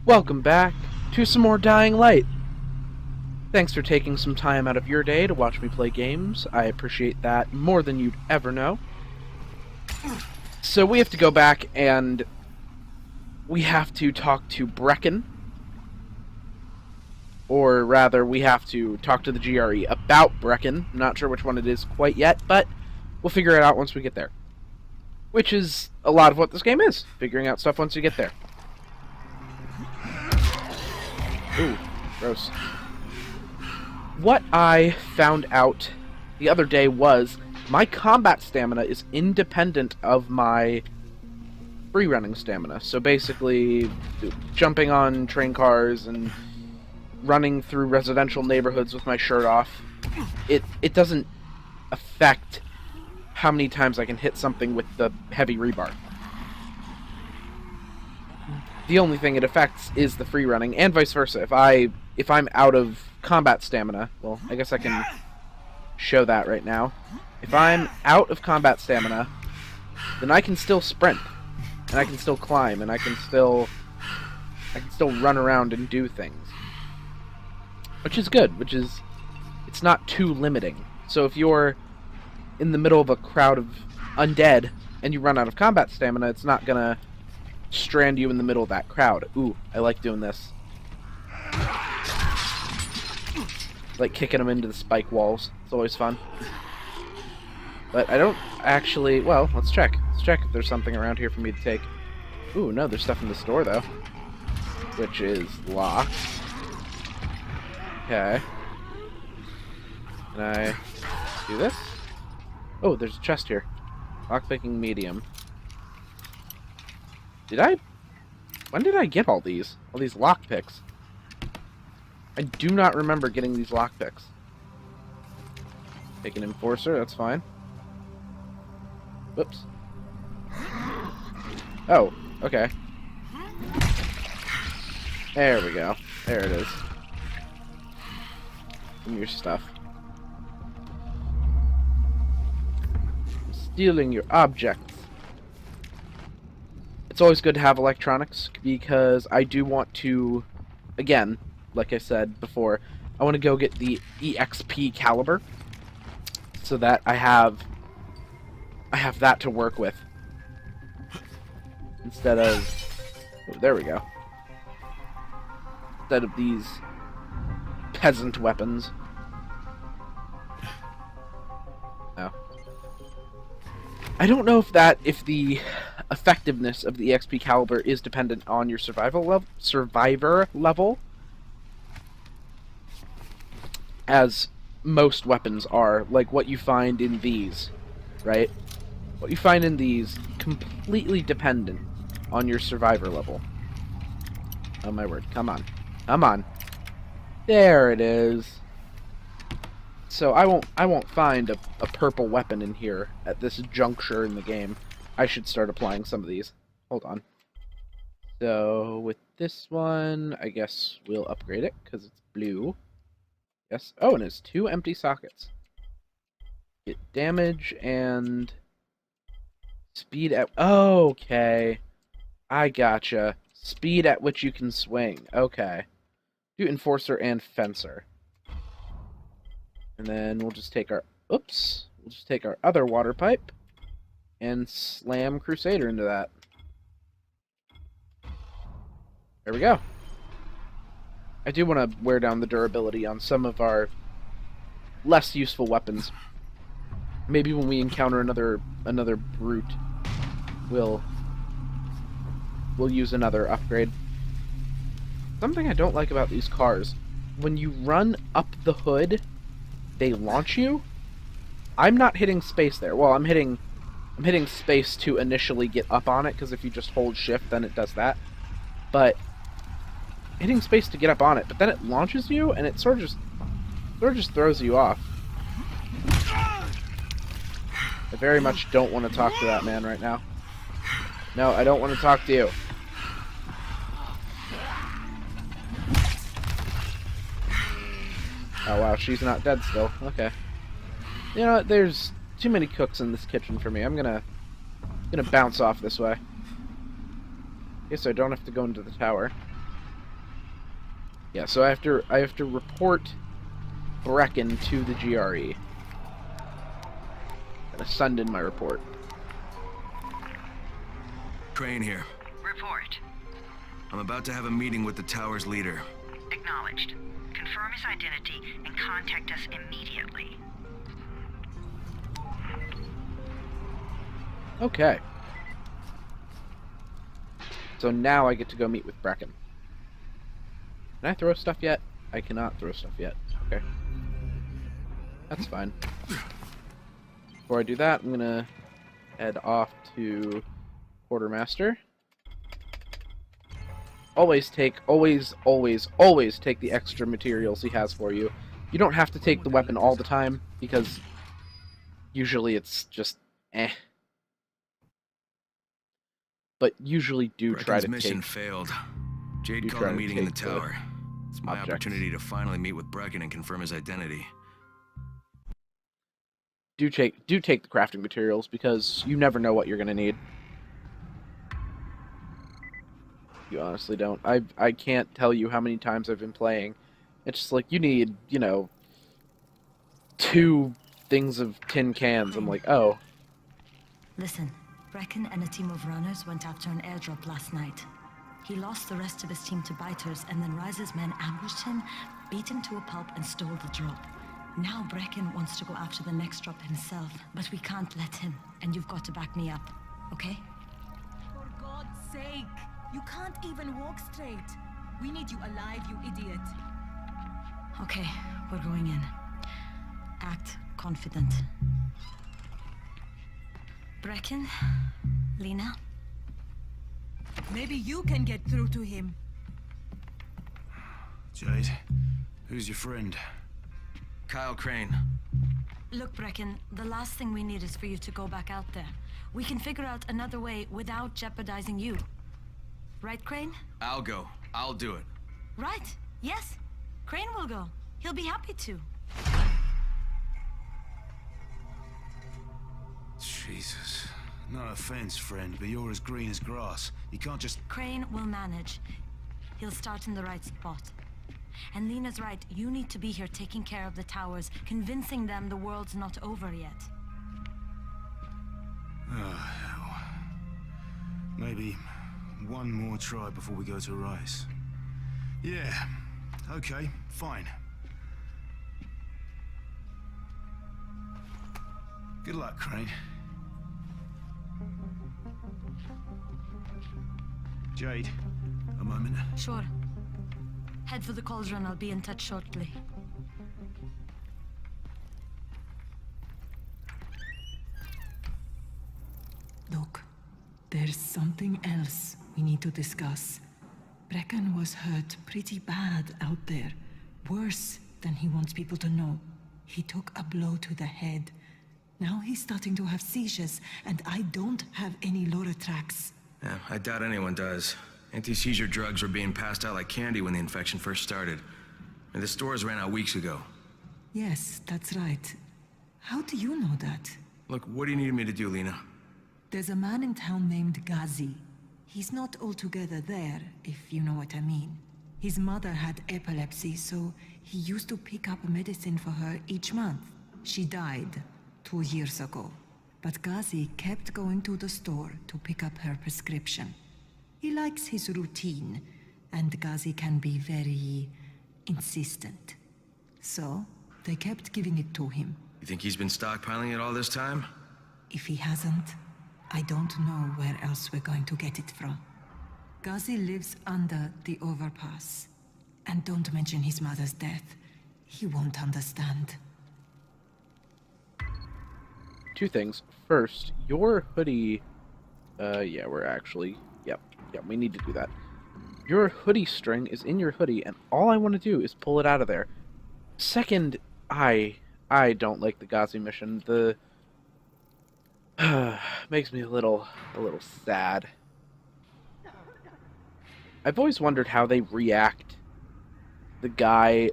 Welcome back to some more Dying Light. Thanks for taking some time out of your day to watch me play games. I appreciate that more than you'd ever know. So we have to go back and we have to talk to Brecken. Or rather, we have to talk to the GRE about Brecken. I'm not sure which one it is quite yet, but we'll figure it out once we get there. Which is a lot of what this game is, figuring out stuff once you get there. Ooh, gross. What I found out the other day was my combat stamina is independent of my free-running stamina. So basically, jumping on train cars and running through residential neighborhoods with my shirt off, it doesn't affect how many times I can hit something with the heavy rebar. The only thing it affects is the free running, and vice versa. If I'm out of combat stamina, well, I guess I can show that right now. If I'm out of combat stamina, then I can still sprint, and I can still climb, and I can still run around and do things, which is good. It's not too limiting. So if you're in the middle of a crowd of undead and you run out of combat stamina, it's not gonna strand you in the middle of that crowd. Ooh, I like doing this. Like kicking them into the spike walls. It's always fun. But I don't actually... Well, let's check. Let's check if there's something around here for me to take. Ooh, no, there's stuff in the store, though. Which is locked. Okay. Can I do this? Oh, there's a chest here. Lockpicking medium. When did I get all these lockpicks? I do not remember getting these lockpicks. Take an enforcer, that's fine. Whoops. Oh, okay. There we go. There it is. Give me your stuff. I'm stealing your objects. It's always good to have electronics, because I do want to, again, like I said before, I want to go get the EXP caliber, so that I have that to work with, instead of, oh, there we go, instead of these peasant weapons. No. I don't know if the effectiveness of the EXP caliber is dependent on your survivor level, as most weapons are, like what you find in these, right? What you find in these, completely dependent on your survivor level. Oh my word, come on. Come on. There it is. So I won't find a purple weapon in here at this juncture in the game. I should start applying some of these. Hold on. So with this one, I guess we'll upgrade it because it's blue. Yes. Oh, and it's 2 empty sockets. Get damage and speed at... Oh, okay. I gotcha. Speed at which you can swing. Okay. Do enforcer and fencer. And then we'll just take our... Oops. We'll just take our other water pipe and slam Crusader into that. There we go. I do want to wear down the durability on some of our less useful weapons. Maybe when we encounter another brute, we'll use another upgrade. Something I don't like about these cars, when you run up the hood, they launch you. I'm not hitting space there. Well, I'm hitting space to initially get up on it, because if you just hold shift, then it does that. But hitting space to get up on it, but then it launches you, and it sort of just throws you off. I very much don't want to talk to that man right now. No, I don't want to talk to you. Oh wow, she's not dead still. Okay. You know what, there's too many cooks in this kitchen for me. I'm gonna bounce off this way. Guess I don't have to go into the tower. Yeah, so I have to report Brecken to the GRE. And send in my report. Crane here. Report. I'm about to have a meeting with the tower's leader. Acknowledged. Confirm his identity and contact us immediately. Okay. So now I get to go meet with Brecken. Can I throw stuff yet? I cannot throw stuff yet. Okay. That's fine. Before I do that, I'm gonna head off to Quartermaster. Always take the extra materials he has for you. You don't have to take the weapon all the time, because usually it's just eh. But usually do try to take... mission failed. Jade called a meeting in the tower. It's my opportunity to finally meet with Brecken and confirm his identity. Do take the crafting materials, because you never know what you're gonna need. You honestly don't. I can't tell you how many times I've been playing. It's just like, you need, you know, 2 things of tin cans. I'm like, oh. Listen, Brecken and a team of runners went after an airdrop last night. He lost the rest of his team to biters, and then Rise's men ambushed him, beat him to a pulp, and stole the drop. Now Brecken wants to go after the next drop himself, but we can't let him, and you've got to back me up, okay? For God's sake! You can't even walk straight. We need you alive, you idiot. Okay, we're going in. Act confident. Brecken? Lena? Maybe you can get through to him. Jade, who's your friend? Kyle Crane. Look, Brecken, the last thing we need is for you to go back out there. We can figure out another way without jeopardizing you. Right, Crane? I'll go. I'll do it. Right. Yes. Crane will go. He'll be happy to. Jesus. No offense, friend, but you're as green as grass. You can't just... Crane will manage. He'll start in the right spot. And Lena's right. You need to be here taking care of the towers, convincing them the world's not over yet. Oh, hell. Maybe one more try before we go to Rise. Yeah. Okay, fine. Good luck, Crane. Jade, a moment. Sure. Head for the cauldron. I'll be in touch shortly. Look, there's something else we need to discuss. Brecken was hurt pretty bad out there. Worse than he wants people to know. He took a blow to the head. Now he's starting to have seizures, and I don't have any Loratrax. Yeah, I doubt anyone does. Anti-seizure drugs were being passed out like candy when the infection first started. And the stores ran out weeks ago. Yes, that's right. How do you know that? Look, what do you need me to do, Lena? There's a man in town named Ghazi. He's not altogether there, if you know what I mean. His mother had epilepsy, so he used to pick up medicine for her each month. She died 2 years ago. But Ghazi kept going to the store to pick up her prescription. He likes his routine, and Ghazi can be very insistent. So, they kept giving it to him. You think he's been stockpiling it all this time? If he hasn't, I don't know where else we're going to get it from. Ghazi lives under the overpass. And don't mention his mother's death. He won't understand. 2 things. First, your hoodie... yeah, we're actually... Yep, we need to do that. Your hoodie string is in your hoodie, and all I want to do is pull it out of there. Second, I don't like the Ghazi mission. The... makes me a little sad. I've always wondered how they react. The guy...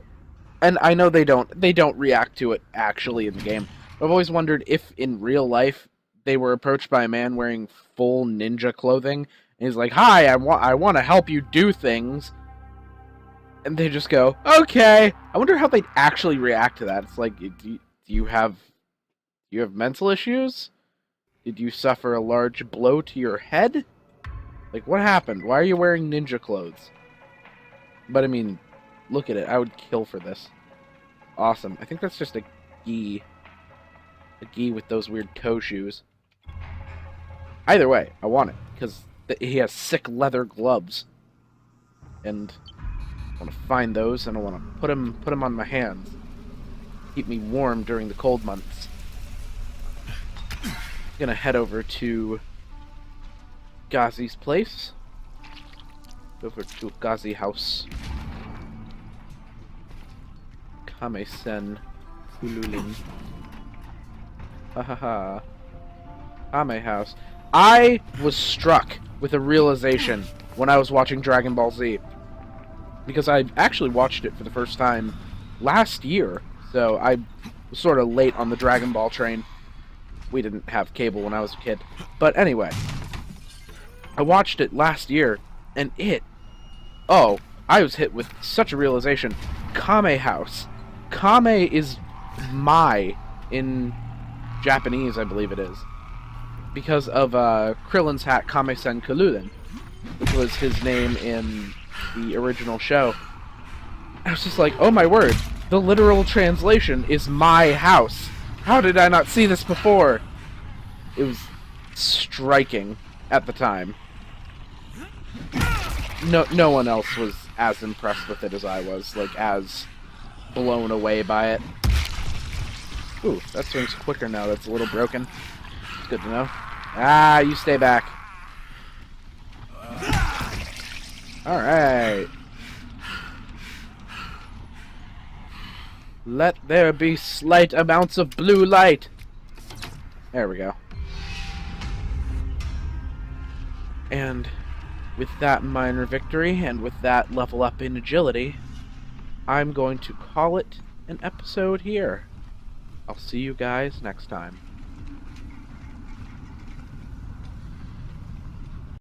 And I know they don't react to it actually in the game. I've always wondered if, in real life, they were approached by a man wearing full ninja clothing, and he's like, "Hi, I want to help you do things." And they just go, okay. I wonder how they'd actually react to that. It's like, do you have mental issues? Did you suffer a large blow to your head? Like, what happened? Why are you wearing ninja clothes? But I mean, look at it. I would kill for this. Awesome. I think that's just a gi. A gi with those weird toe shoes. Either way, I want it, because he has sick leather gloves. And I want to find those, and I want to put them on my hands. Keep me warm during the cold months. I'm gonna head over to Ghazi's place. Over to Ghazi house. Kame-sen Kululin. Hahaha. Kame house. I was struck with a realization when I was watching Dragon Ball Z. Because I actually watched it for the first time last year. So I was sort of late on the Dragon Ball train. We didn't have cable when I was a kid. But anyway. I watched it last year, and I was hit with such a realization. Kame house. Kame is Mai in Japanese, I believe it is. Because of Krillin's hat, Kame-sen Kululin, which was his name in the original show. I was just like, oh my word, the literal translation is my house. How did I not see this before? It was striking at the time. No one else was as impressed with it as I was, like, as blown away by it. Ooh, that swing's quicker now, that's a little broken. It's good to know. Ah, you stay back. Alright. Let there be slight amounts of blue light. There we go. And with that minor victory, and with that level up in agility, I'm going to call it an episode here. I'll see you guys next time.